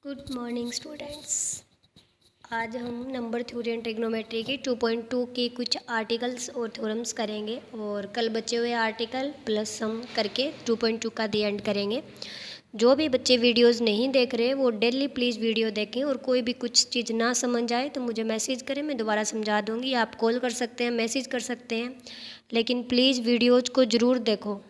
Good morning students. आज हम number theory and trigonometry की 2.2 के कुछ आर्टिकल्स और थ्योरम्स करेंगे और कल बचे हुए आर्टिकल प्लस हम करके 2.2 का दी एंड करेंगे। जो भी बच्चे वीडियोस नहीं देख रहे वो डेली प्लीज़ वीडियो देखें और कोई भी कुछ चीज़ ना समझ आए तो मुझे मैसेज करें, मैं दोबारा समझा दूँगी। आप कॉल कर सकते हैं, मैसेज कर सकते हैं, लेकिन प्लीज़ वीडियोज़ को ज़रूर देखो।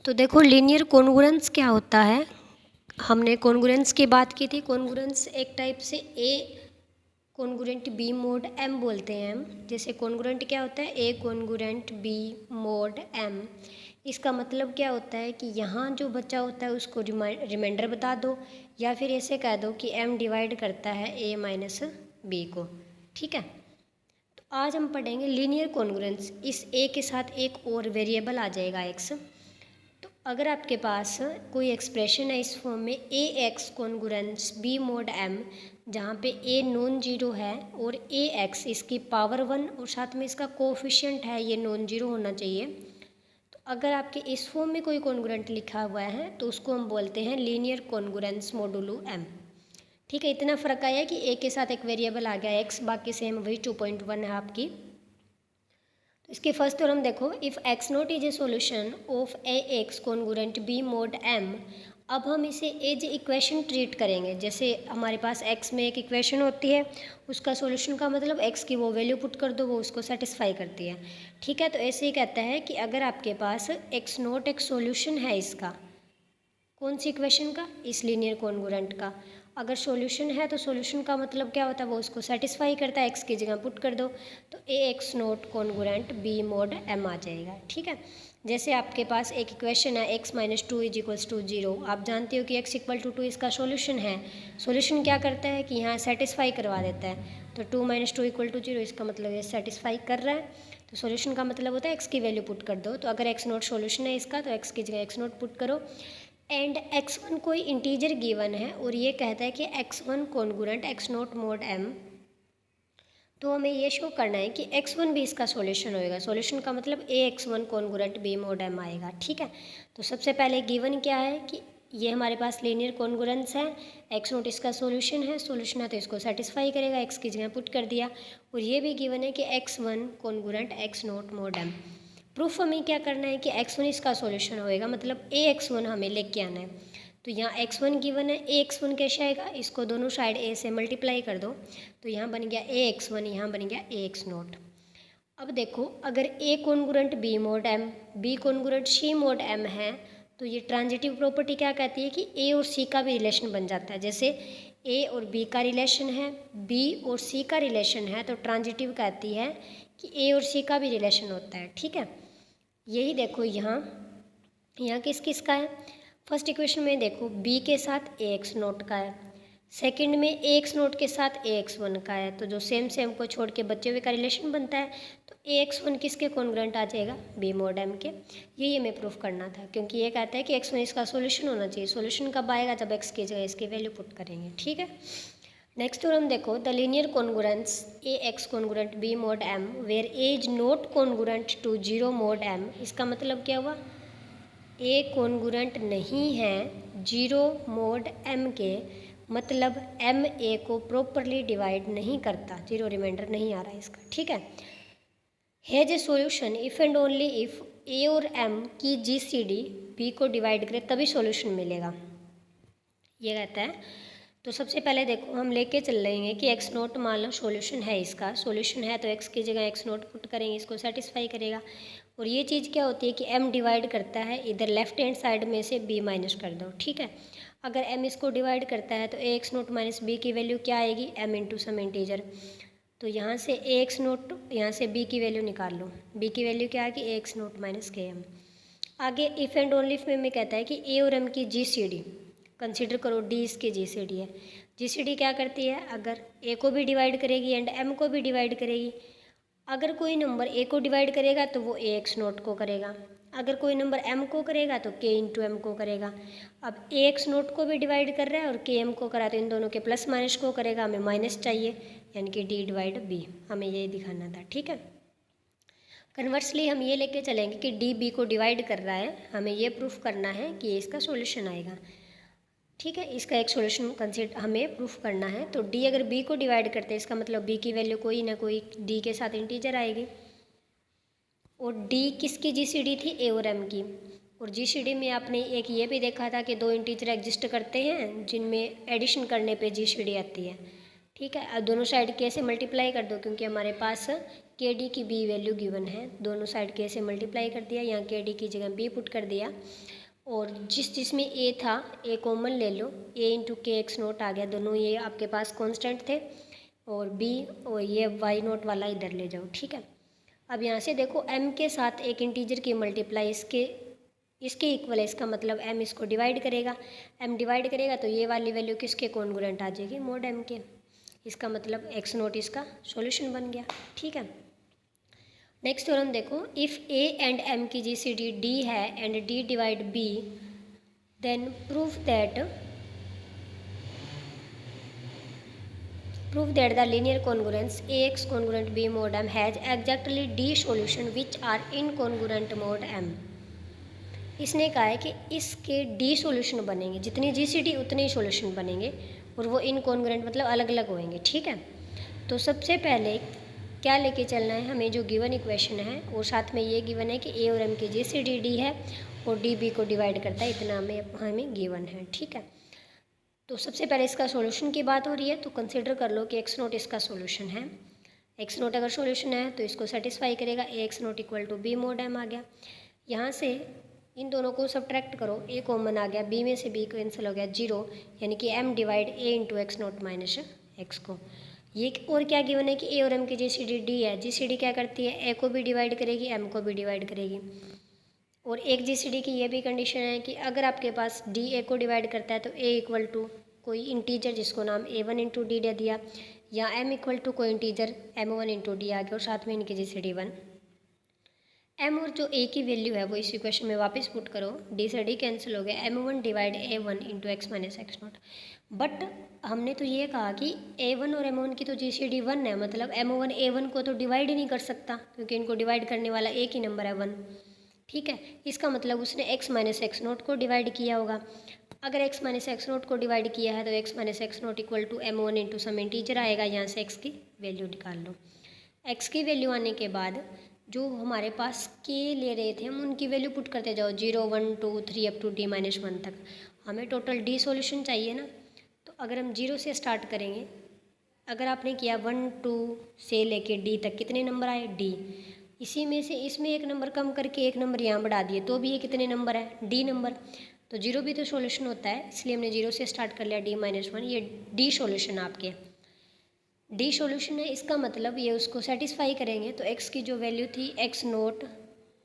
तो देखो, लीनियर कॉन्ग्रुएंस क्या होता है। हमने कॉन्ग्रुएंस की बात की थी। कॉन्ग्रुएंस एक टाइप से ए कॉन्ग्रुएंट बी मोड एम बोलते हैं हम। जैसे कॉन्ग्रुएंट क्या होता है, ए कॉन्ग्रुएंट बी मोड एम। इसका मतलब क्या होता है कि यहाँ जो बच्चा होता है उसको रिमाइंडर बता दो या फिर ऐसे कह दो कि एम डिवाइड करता है ए माइनस बी को। ठीक है, तो आज हम पढ़ेंगे लीनियर कॉन्ग्रुएंस। इस ए के साथ एक और वेरिएबल आ जाएगा एक्स। तो अगर आपके पास कोई एक्सप्रेशन है इस फॉर्म में a x congruence b mod m, जहाँ पे ए नॉन जीरो है और ए एक्स इसकी पावर 1 और साथ में इसका कोफिशिएंट है, ये नॉन जीरो होना चाहिए। तो अगर आपके इस फॉर्म में कोई कॉन्ग्रुएंट लिखा हुआ है तो उसको हम बोलते हैं लीनियर कॉन्ग्रुएंस मोडुलो एम। ठीक है, इतना फ़र्क आया कि ए के साथ एक वेरिएबल आ गया एक्स, बाकी सेम वही 2.1 है आपकी। इसके फर्स्ट थ्योरम देखो, if X naught is a solution of A x congruent B mod M. अब हम इसे एज इक्वेशन ट्रीट करेंगे। जैसे हमारे पास एक्स में एक इक्वेशन होती है, उसका सॉल्यूशन का मतलब एक्स की वो वैल्यू पुट कर दो, वो उसको सेटिस्फाई करती है। ठीक है, तो ऐसे ही कहता है कि अगर आपके पास एक्स नॉट एक सॉल्यूशन है इसका, कौन सी इक्वेशन का, इस लीनियर कॉन्ग्रुएंट का, अगर सॉल्यूशन है तो सॉल्यूशन का मतलब क्या होता है, वो उसको सेटिस्फाई करता है, एक्स की जगह पुट कर दो तो a x naught congruent B mod m आ जाएगा। ठीक है, जैसे आपके पास एक इक्वेशन है x minus two is equals to zero. आप जानते हो कि एक्स इक्वल टू टू इसका सॉल्यूशन है। सॉल्यूशन क्या करता है कि यहाँ सेटिस्फाई करवा देता है, तो two minus two equal to zero, इसका मतलब ये सेटिस्फाई कर रहा है। तो सॉल्यूशन का मतलब होता है एक्स की वैल्यू पुट कर दो। तो अगर एक्स नोट सॉल्यूशन है इसका तो एक्स की जगह एक्स नोट पुट करो। एंड x1 कोई इंटीजर गिवन है और ये कहता है कि x1 congruent x note mode m। तो हमें ये शो करना है कि x1 भी इसका सॉल्यूशन होएगा। सॉल्यूशन का मतलब a x1 congruent b mode m आएगा। ठीक है, तो सबसे पहले गिवन क्या है कि ये हमारे पास लीनियर कॉन्ग्रुएंस है, x नोट इसका सॉल्यूशन है, सॉल्यूशन है तो इसको सेटिस्फाई करेगा, x की जगह पुट कर दिया। और ये भी गिवन है कि x1 congruent x note mode m। Proof हमें क्या करना है कि x1 इसका सॉल्यूशन होएगा, मतलब a x1 हमें लेके आना है। तो यहाँ x1 गिवन है, a x1 कैसे आएगा, इसको दोनों साइड a से मल्टीप्लाई कर दो तो यहाँ बन गया a x1, यहाँ बन गया a x नोट। अब देखो, अगर a congruent b mode m, b congruent c mode m है तो ये ट्रांजिटिव प्रॉपर्टी क्या कहती है कि a और c का भी रिलेशन बन जाता है। जैसे a और b का रिलेशन है, b और c का रिलेशन है, तो ट्रांजिटिव कहती है कि a और c का भी रिलेशन होता है। ठीक है, यही देखो यहाँ किस किस का है। फर्स्ट इक्वेशन में देखो b के साथ ए एक्स नोट का है, सेकंड में ए एक्स नोट के साथ ए एक्स वन का है। तो जो सेम सेम को छोड़ के बचे हुए का रिलेशन बनता है, तो ए एक्स वन किसके कॉन्ग्रुएंट आ जाएगा, बी मोड एम के। ये हमें प्रूफ करना था, क्योंकि ये कहता है कि एक्स वन इसका सॉल्यूशन होना चाहिए। सॉल्यूशन कब आएगा, जब एक्स की जगह इसकी वैल्यू पुट करेंगे। ठीक है, नेक्स्ट थ्योरम देखो, the linear congruence A x congruent B mod M where A is not congruent to zero mod M. इसका मतलब क्या हुआ, ए कॉन्ग्रुएंट नहीं है जीरो मोड एम के, मतलब एम ए को प्रॉपरली डिवाइड नहीं करता, जीरो रिमाइंडर नहीं आ रहा है इसका। ठीक है, has a solution if and only if a और एम की जी सी डी बी को डिवाइड करे तभी सॉल्यूशन मिलेगा, ये कहता है। तो सबसे पहले देखो, हम लेके चल लेंगे कि एक्स नोट मान लो सॉल्यूशन है, इसका सॉल्यूशन है तो एक्स की जगह एक्स नोट पुट करेंगे, इसको सेटिस्फाई करेगा। और ये चीज़ क्या होती है कि m डिवाइड करता है, इधर लेफ्ट हैंड साइड में से b माइनस कर दो। ठीक है, अगर m इसको डिवाइड करता है तो a x naught minus B की वैल्यू क्या आएगी, m इंटू सम इंटीजर। तो यहाँ से ए एक्स नोट, यहाँ से b की वैल्यू निकाल लो, b की वैल्यू क्या आएगी, ए एक्स नोट माइनस के एम। आगे इफ़ एंड ओनली इफ में कहता है कि ए और m की जी सी डी कंसिडर करो, डी इसकी जी सी डी है। जी सी डी क्या करती है, अगर ए को भी डिवाइड करेगी एंड m को भी डिवाइड करेगी। अगर कोई नंबर ए को डिवाइड करेगा तो वो ए एक्स नोट को करेगा, अगर कोई नंबर एम को करेगा तो के इंटू एम को करेगा। अब ए एक्स नोट को भी डिवाइड कर रहा है और के एम को करा, तो इन दोनों के प्लस माइनस को करेगा, हमें माइनस चाहिए, यानी कि डी डिवाइड बी, हमें यही दिखाना था। ठीक है, कन्वर्सली हम ये लेके चलेंगे कि डी बी को डिवाइड कर रहा है, हमें ये प्रूफ करना है कि ये इसका सॉल्यूशन आएगा। ठीक है, इसका एक सॉल्यूशन कंसिडर हमें प्रूफ करना है। तो डी अगर बी को डिवाइड करते हैं, इसका मतलब बी की वैल्यू कोई ना कोई डी के साथ इंटीजर आएगी। और डी किसकी जीसीडी थी? ए और एम की। और जीसीडी में आपने एक ये भी देखा था कि दो इंटीजर एग्जिस्ट करते हैं जिनमें एडिशन करने पे जीसीडी आती है। ठीक है, अब दोनों साइड के से मल्टीप्लाई कर दो, क्योंकि हमारे पास के डी की बी वैल्यू गिवन है। दोनों साइड के से मल्टीप्लाई कर दिया, यहाँ के डी की जगह बी पुट कर दिया। और जिसमें ए था, ए कॉमन ले लो, ए इंटू के एक्स नोट आ गया। दोनों ये आपके पास कांस्टेंट थे। और बी और ये वाई नोट वाला इधर ले जाओ। ठीक है, अब यहाँ से देखो m के साथ एक इंटीजर की मल्टीप्लाई इसके इक्वल है। इसका मतलब m इसको डिवाइड करेगा। m डिवाइड करेगा तो ये वाली वैल्यू किसके कॉन्ग्रुएंट आ जाएगी? मोड m के। इसका मतलब x नोट इसका सॉल्यूशन बन गया। ठीक है, नेक्स्ट थ्योरम देखो, इफ़ a एंड m की जीसीडी d है and d divide b, then proof that the linear congruence ax congruent b mod m has exactly d solution which are incongruent mod m। इसने कहा है कि इसके d solution बनेंगे, जितनी GCD उतने ही सॉल्यूशन बनेंगे, और वो इनकॉन्ग्रुएंट मतलब अलग अलग होंगे। ठीक है, तो सबसे पहले क्या लेके चलना है हमें? जो गिवन इक्वेशन है और साथ में ये गिवन है कि ए और एम की जीसीडी डी है और डी बी को डिवाइड करता है, इतना हमें गिवन है। ठीक है, तो सबसे पहले इसका सॉल्यूशन की बात हो रही है, तो कंसीडर कर लो कि एक्स नोट इसका सॉल्यूशन है। एक्स नोट अगर सॉल्यूशन है तो इसको सेटिस्फाई करेगा। A x naught equal to b mod m आ गया। यहाँ से इन दोनों को सब्ट्रैक्ट करो, ए कॉमन आ गया, बी में से बी कैंसिल हो गया, जीरो, यानी कि m divide a into x naught minus x को। ये और क्या गिवन है कि ए और एम की जीसीडी डी है। जीसीडी क्या करती है? ए को भी डिवाइड करेगी, एम को भी डिवाइड करेगी। और एक जीसीडी की ये भी कंडीशन है कि अगर आपके पास डी ए को डिवाइड करता है तो ए इक्वल टू कोई इंटीजर जिसको नाम ए वन इंटू डी दे दिया, या एम इक्वल टू कोई integer m one into d आ गया, और साथ में इनकी जीसीडी वन। एम और जो ए की वैल्यू है वो इस इक्वेशन में वापस पुट करो, डी से डी कैंसिल हो गया, M one divide A one into X minus X naught. But हमने तो ये कहा कि ए वन और एम वन की तो जीसीडी वन है, मतलब एम वन ए वन को तो डिवाइड ही नहीं कर सकता, क्योंकि इनको डिवाइड करने वाला एक ही नंबर है, वन। ठीक है, इसका मतलब उसने एक्स माइनस एक्स नोट को डिवाइड किया होगा। अगर एक्स माइनस एक्स नोट को डिवाइड किया है तो X minus X naught equal to M one into some integer आएगा। यहाँ से एक्स की वैल्यू निकाल लो। एक्स की वैल्यू आने के बाद जो हमारे पास के ले रहे थे हम उनकी वैल्यू पुट करते जाओ, 0 1 2 3 up to D minus one तक। हमें टोटल डी सॉल्यूशन चाहिए ना, तो अगर हम 0 से स्टार्ट करेंगे, अगर आपने किया 1 2 से लेके डी तक कितने नंबर आए? डी। इसी में से इसमें एक नंबर कम करके एक नंबर यहाँ बढ़ा दिए तो भी ये कितने नंबर है? D number. तो 0 भी तो सॉल्यूशन होता है, इसलिए हमने 0 से स्टार्ट कर लिया, डी माइनस वन। ये डी सॉल्यूशन आपके डी सॉल्यूशन है। इसका मतलब ये उसको सेटिस्फाई करेंगे। तो एक्स की जो वैल्यू थी X naught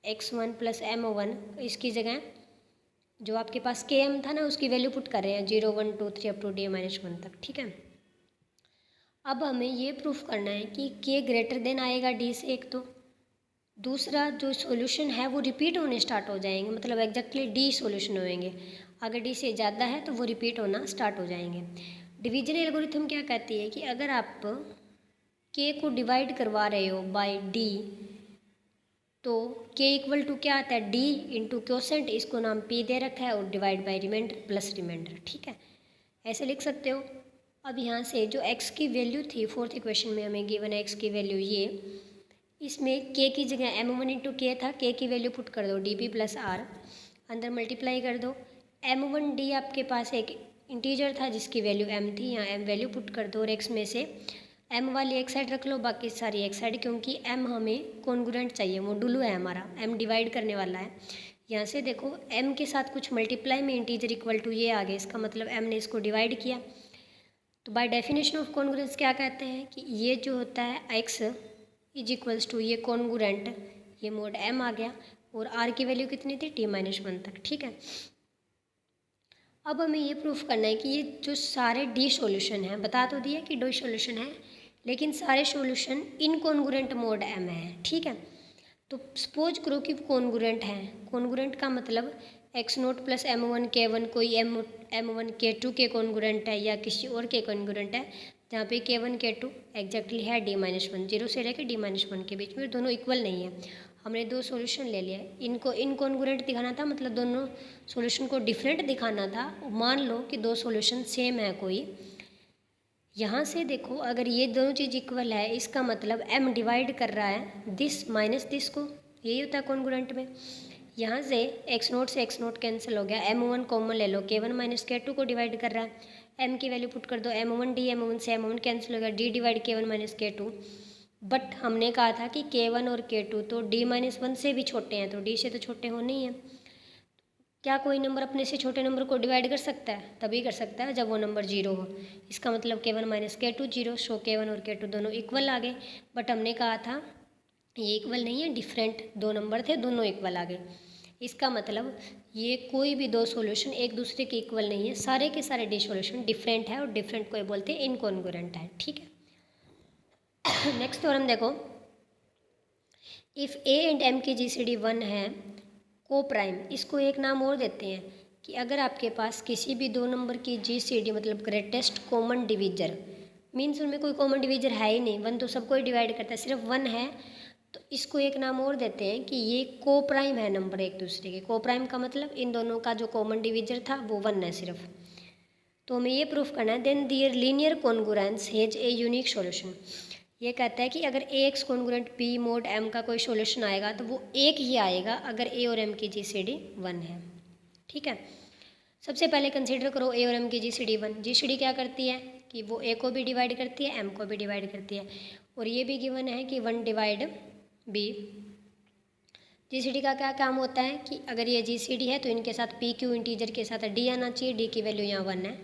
X one plus M one, इसकी जगह जो आपके पास के एम था ना उसकी वैल्यू पुट कर रहे हैं 0 1 2 3 up to D minus one तक। ठीक है, अब हमें ये प्रूफ करना है कि के ग्रेटर देन आएगा डी से एक, तो दूसरा जो सॉल्यूशन है वो रिपीट होने स्टार्ट हो जाएंगे, मतलब एग्जैक्टली डी सॉल्यूशन होएंगे। अगर डी से ज़्यादा है तो वो रिपीट होना स्टार्ट हो जाएंगे। डिवीजन एल्गोरिथम क्या कहती है कि अगर आप के को डिवाइड करवा रहे हो बाय डी, तो के इक्वल टू क्या आता है? डी इंटू क्वोशेंट, इसको नाम पी दे रखा है, और divide by remainder plus remainder. ठीक है, ऐसे लिख सकते हो। अब यहाँ से जो एक्स की वैल्यू थी फोर्थ इक्वेशन में हमें गिवन है एक्स की वैल्यू ये, इसमें के की जगह एम वन इंटू के था, के की वैल्यू पुट कर दो डी बी प्लस आर, अंदर मल्टीप्लाई कर दो। एम वन डी आपके पास एक इंटीजर था जिसकी वैल्यू m थी, यहाँ m वैल्यू पुट कर दो, और x में से m वाली एक साइड रख लो, बाकी सारी एक साइड, क्योंकि m हमें कॉन्ग्रुएंट चाहिए, मोडुलो है हमारा, m डिवाइड करने वाला है। यहाँ से देखो m के साथ कुछ मल्टीप्लाई में इंटीजर इक्वल टू ये आ गया, इसका मतलब m ने इसको डिवाइड किया। तो बाय डेफिनेशन ऑफ कॉन्ग्रुएंस क्या कहते हैं कि ये जो होता है x इज इक्वल्स टू ये कॉन्ग्रुएंट, ये मोड m आ गया, और r की वैल्यू कितनी थी? t माइनस वन तक। ठीक है, अब हमें ये प्रूफ करना है कि ये जो सारे डी सॉल्यूशन हैं, बता तो दिया कि डी सॉल्यूशन है, लेकिन सारे सॉल्यूशन इनकॉन्ग्रुएंट मोड एम है। ठीक है, तो सपोज करो कि कॉन्ग्रुएंट है। कॉन्ग्रुएंट का मतलब x naught plus M one के वन कोई एम वन के टू के कॉन्ग्रुएंट है या किसी और के कॉन्ग्रुएंट है, जहाँ पे के वन के टू एग्जैक्टली है डी माइनस वन, जीरो से लेकर डी माइनस वन के बीच में, दोनों इक्वल नहीं है। हमने दो सॉल्यूशन ले लिया, इनको इनकॉन्ग्रुएंट दिखाना था, मतलब दोनों सॉल्यूशन को डिफरेंट दिखाना था। मान लो कि दो सॉल्यूशन सेम है कोई, यहाँ से देखो अगर ये दोनों चीज़ इक्वल है, इसका मतलब m डिवाइड कर रहा है दिस माइनस दिस को, यही होता है कॉन्ग्रुएंट में। यहाँ से x0 से x0 कैंसिल हो गया, m1 कॉमन ले लो, k1 माइनस k2 को डिवाइड कर रहा है, m की वैल्यू पुट कर दो, m1 d, m1 से m1 कैंसिल हो गया, d divide k1 minus k2। But हमने कहा था कि k1 और k2 तो d माइनस 1 से भी छोटे हैं, तो d से तो छोटे होने ही हैं। क्या कोई नंबर अपने से छोटे नंबर को डिवाइड कर सकता है? तभी कर सकता है जब वो नंबर जीरो हो। इसका मतलब k1 माइनस k2 जीरो, सो k1 और k2 दोनों इक्वल आ गए। बट हमने कहा था ये इक्वल नहीं है, डिफरेंट दो नंबर थे, दोनों इक्वल आ गए। इसका मतलब ये कोई भी दो सॉल्यूशन एक दूसरे के इक्वल नहीं है, सारे के सारे डी सॉल्यूशन डिफरेंट है, और डिफरेंट को बोलते हैं इनकॉन्ग्रुएंट है। ठीक है। नेक्स्ट थ्योरम देखो, इफ़ ए एंड एम की जीसीडी 1 है, को प्राइम, इसको एक नाम और देते हैं कि अगर आपके पास किसी भी दो नंबर की जीसीडी मतलब ग्रेटेस्ट कॉमन डिवीजर, मीन्स उनमें कोई कॉमन डिवीजर है ही नहीं, वन तो सबको ही डिवाइड करता है, सिर्फ वन है, तो इसको एक नाम और देते हैं कि ये को प्राइम है नंबर एक दूसरे के। को प्राइम का मतलब इन दोनों का जो कॉमन डिवीजर था वो वन है सिर्फ। तो हमें ये प्रूफ करना है, then their linear congruence has a unique solution. ये कहता है कि अगर a x congruent B mod m का कोई सॉल्यूशन आएगा तो वो एक ही आएगा अगर ए और एम की जीसीडी 1 है। ठीक है, सबसे पहले कंसीडर करो ए और एम की जीसीडी 1। जीसीडी क्या करती है कि वो ए को भी डिवाइड करती है, एम को भी डिवाइड करती है, और ये भी गिवन है कि 1 डिवाइड बी। जीसीडी का क्या काम होता है कि अगर ये जीसीडी है तो इनके साथ पी क्यू इंटीजर के साथ डी आना चाहिए, डी की वैल्यू यहाँ 1 है,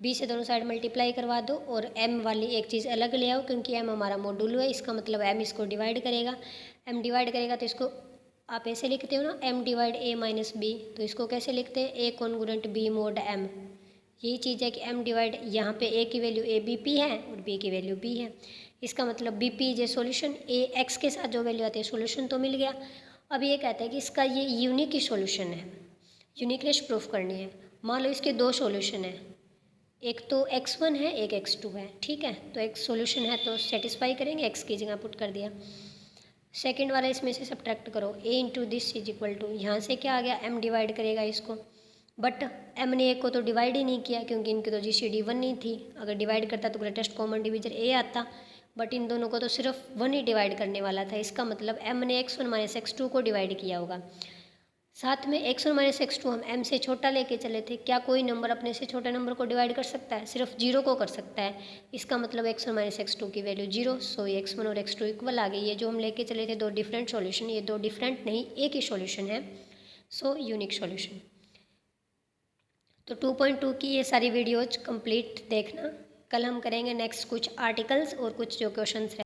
बी से दोनों साइड मल्टीप्लाई करवा दो, और एम वाली एक चीज़ अलग ले आओ क्योंकि एम हमारा मॉड्यूल है, इसका मतलब एम इसको डिवाइड करेगा। एम डिवाइड करेगा तो इसको आप ऐसे लिखते हो ना, एम डिवाइड ए माइनस बी, तो इसको कैसे लिखते हैं, ए कॉन्ग्रुएंट बी मोड एम। यही चीज़ है कि एम डिवाइड, यहाँ पे ए की वैल्यू ए बी पी है और बी की वैल्यू बी है, इसका मतलब बी पी जे सोल्यूशन, ए एक्स के साथ जो वैल्यू आती है सोल्यूशन तो मिल गया। अब ये कहता है कि इसका ये यूनिक ही सोल्यूशन है, यूनिकनेस प्रूफ करनी है। मान लो इसके दो सोल्यूशन है, एक तो x1 है एक x2 है। ठीक है, तो एक सोल्यूशन है तो सेटिस्फाई करेंगे, x की जगह पुट कर दिया। सेकंड वाला इसमें से सब्ट्रैक्ट करो, a into this is equal to, यहाँ से क्या आ गया, m डिवाइड करेगा इसको, बट m ने एक को तो डिवाइड ही नहीं किया क्योंकि इनकी तो जीसीडी 1 नहीं थी। अगर डिवाइड करता तो ग्रेटेस्ट कॉमन डिवीजर a आता, बट इन दोनों को तो सिर्फ 1 ही डिवाइड करने वाला था। इसका मतलब m ने x1 माइनस x2 को डिवाइड किया होगा। साथ में x1 माइनस x2 हम m से छोटा लेके चले थे, क्या कोई नंबर अपने से छोटे नंबर को डिवाइड कर सकता है? सिर्फ जीरो को कर सकता है। इसका मतलब x1 माइनस x2 की वैल्यू जीरो, सो ये x1 और x2 इक्वल आ गई। ये जो हम लेके चले थे दो डिफरेंट सॉल्यूशन, ये दो डिफरेंट नहीं एक ही सॉल्यूशन है, सो यूनिक सॉल्यूशन। तो 2.2 की ये सारी वीडियोज कंप्लीट देखना। कल हम करेंगे नेक्स्ट कुछ आर्टिकल्स और कुछ जो क्वेश्चंस